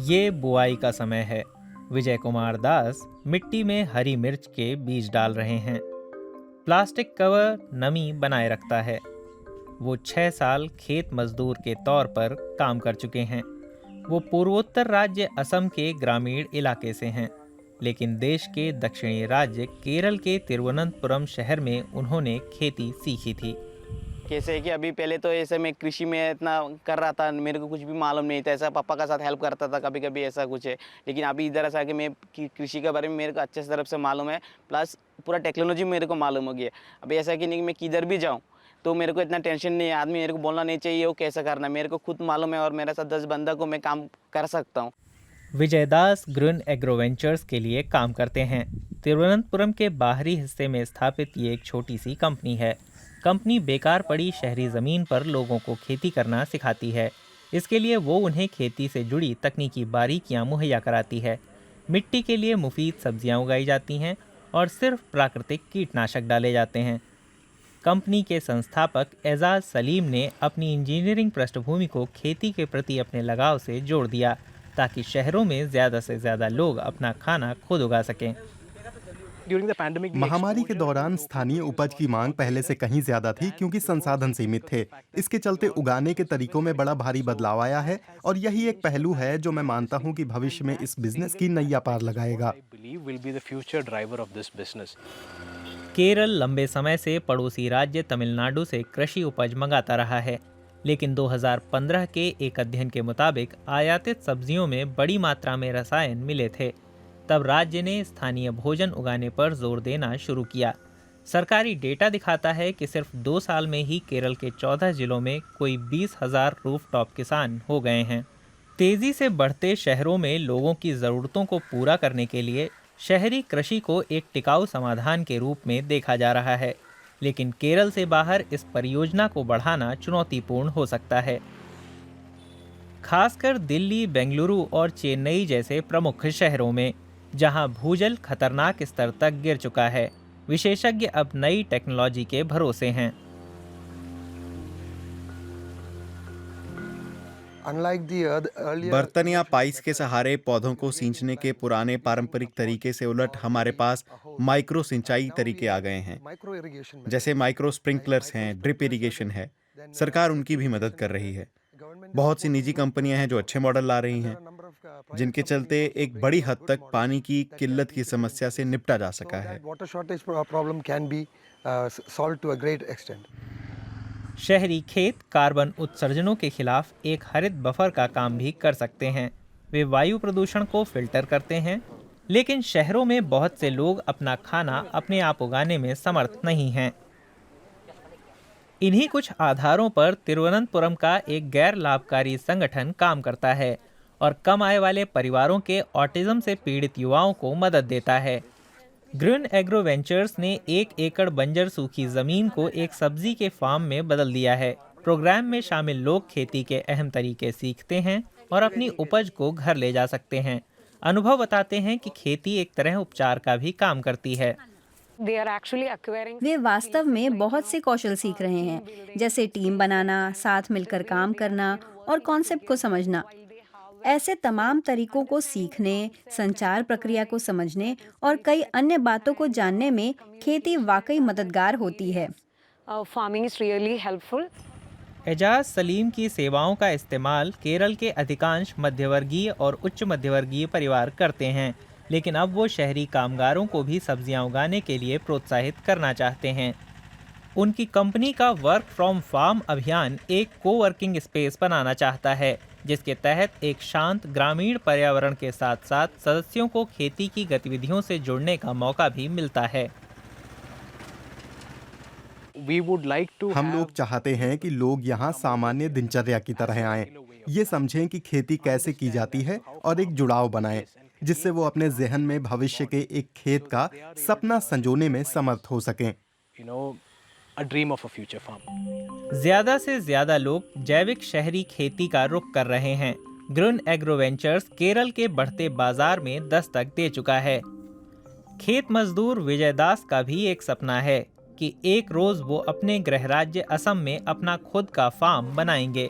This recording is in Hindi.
ये बुआई का समय है। विजय कुमार दास मिट्टी में हरी मिर्च के बीज डाल रहे हैं। प्लास्टिक कवर नमी बनाए रखता है। वो 6 साल खेत मजदूर के तौर पर काम कर चुके हैं। वो पूर्वोत्तर राज्य असम के ग्रामीण इलाके से हैं, लेकिन देश के दक्षिणी राज्य केरल के तिरुवनंतपुरम शहर में उन्होंने खेती सीखी थी। कैसे है कि अभी पहले तो ऐसे मैं कृषि में इतना कर रहा था, मेरे को कुछ भी मालूम नहीं था। ऐसा पापा का साथ हेल्प करता था कभी कभी, ऐसा कुछ है। लेकिन अभी इधर ऐसा है कि मैं कृषि के बारे में मेरे को अच्छे तरफ से मालूम है, प्लस पूरा टेक्नोलॉजी मेरे को मालूम हो गया। अभी ऐसा है कि नहीं, मैं किधर भी जाऊँ तो मेरे को इतना टेंशन नहीं है। आदमी मेरे को बोलना नहीं चाहिए वो कैसा करना है, मेरे को खुद मालूम है और मेरे साथ 10 बंदा को मैं काम कर सकता हूँ। विजयदास ग्रीन एग्रोवेंचर्स के लिए काम करते हैं। तिरुवनंतपुरम के बाहरी हिस्से में स्थापित ये एक छोटी सी कंपनी है। कंपनी बेकार पड़ी शहरी ज़मीन पर लोगों को खेती करना सिखाती है। इसके लिए वो उन्हें खेती से जुड़ी तकनीकी बारीकियां मुहैया कराती है। मिट्टी के लिए मुफीद सब्जियां उगाई जाती हैं और सिर्फ प्राकृतिक कीटनाशक डाले जाते हैं। कंपनी के संस्थापक एजाज सलीम ने अपनी इंजीनियरिंग पृष्ठभूमि को खेती के प्रति अपने लगाव से जोड़ दिया, ताकि शहरों में ज़्यादा से ज़्यादा लोग अपना खाना खुद उगा सकें। महामारी के दौरान स्थानीय उपज की मांग पहले से कहीं ज्यादा थी, क्योंकि संसाधन सीमित थे। इसके चलते उगाने के तरीकों में बड़ा भारी बदलाव आया है, और यही एक पहलू है जो मैं मानता हूं कि भविष्य में इस बिजनेस की नैया पार लगाएगा। केरल लंबे समय से पड़ोसी राज्य तमिलनाडु से कृषि उपज मंगाता रहा है, लेकिन 2015 के एक अध्ययन के मुताबिक आयातित सब्जियों में बड़ी मात्रा में रसायन मिले थे। तब राज्य ने स्थानीय भोजन उगाने पर जोर देना शुरू किया। सरकारी डेटा दिखाता है कि सिर्फ 2 साल में ही केरल के 14 जिलों में कोई 20,000 रूफटॉप किसान हो गए हैं। तेजी से बढ़ते शहरों में लोगों की ज़रूरतों को पूरा करने के लिए शहरी कृषि को एक टिकाऊ समाधान के रूप में देखा जा रहा है, लेकिन केरल से बाहर इस परियोजना को बढ़ाना चुनौतीपूर्ण हो सकता है। खासकर दिल्ली, बेंगलुरु और चेन्नई जैसे प्रमुख शहरों में, जहां भूजल खतरनाक स्तर तक गिर चुका है। विशेषज्ञ अब नई टेक्नोलॉजी के भरोसे हैं। बर्तन या पाइस के सहारे पौधों को सींचने के पुराने पारंपरिक तरीके से उलट हमारे पास माइक्रो सिंचाई तरीके आ गए हैं, जैसे माइक्रो स्प्रिंकलर्स हैं, ड्रिप इरिगेशन है। सरकार उनकी भी मदद कर रही है। बहुत सी निजी कंपनियां हैं जो अच्छे मॉडल ला रही हैं, जिनके चलते एक बड़ी हद तक पानी की किल्लत की समस्या से निपटा जा सका है। शहरी खेत कार्बन उत्सर्जनों के खिलाफ एक हरित बफर का काम भी कर सकते हैं। वे वायु प्रदूषण को फिल्टर करते हैं, लेकिन शहरों में बहुत से लोग अपना खाना अपने आप उगाने में समर्थ नहीं हैं। इन्हीं कुछ आधारों पर तिरुवनंतपुरम का एक गैर लाभकारी संगठन काम करता है और कम आय वाले परिवारों के ऑटिज्म से पीड़ित युवाओं को मदद देता है। ग्रीन एग्रो वेंचर्स ने 1 एकड़ बंजर सूखी जमीन को एक सब्जी के फार्म में बदल दिया है। प्रोग्राम में शामिल लोग खेती के अहम तरीके सीखते हैं और अपनी उपज को घर ले जा सकते हैं। अनुभव बताते हैं कि खेती एक तरह उपचार का भी काम करती है। वे वास्तव में बहुत से कौशल सीख रहे हैं, जैसे टीम बनाना, साथ मिलकर काम करना और कॉन्सेप्ट को समझना। ऐसे तमाम तरीकों को सीखने, संचार प्रक्रिया को समझने और कई अन्य बातों को जानने में खेती वाकई मददगार होती है। एजाज सलीम की सेवाओं का इस्तेमाल केरल के अधिकांश मध्यवर्गीय और उच्च मध्यवर्गीय परिवार करते हैं, लेकिन अब वो शहरी कामगारों को भी सब्जियां उगाने के लिए प्रोत्साहित करना चाहते हैं। उनकी कंपनी का वर्क फ्रॉम फार्म अभियान एक कोवर्किंग स्पेस बनाना चाहता है, जिसके तहत एक शांत ग्रामीण पर्यावरण के साथ साथ सदस्यों को खेती की गतिविधियों से जुड़ने का मौका भी मिलता है। हम लोग चाहते हैं कि लोग यहाँ सामान्य दिनचर्या की तरह आएं, ये समझें कि खेती कैसे की जाती है और एक जुड़ाव बनाएं, जिससे वो अपने जहन में भविष्य के एक खेत का सपना संजोने में समर्थ हो सकें। ज्यादा से ज्यादा लोग जैविक शहरी खेती का रुख कर रहे हैं। ग्रीन एग्रो वेंचर्स केरल के बढ़ते बाजार में दस्तक दे चुका है। खेत मजदूर विजयदास का भी एक सपना है कि एक रोज वो अपने गृह राज्य असम में अपना खुद का फार्म बनाएंगे।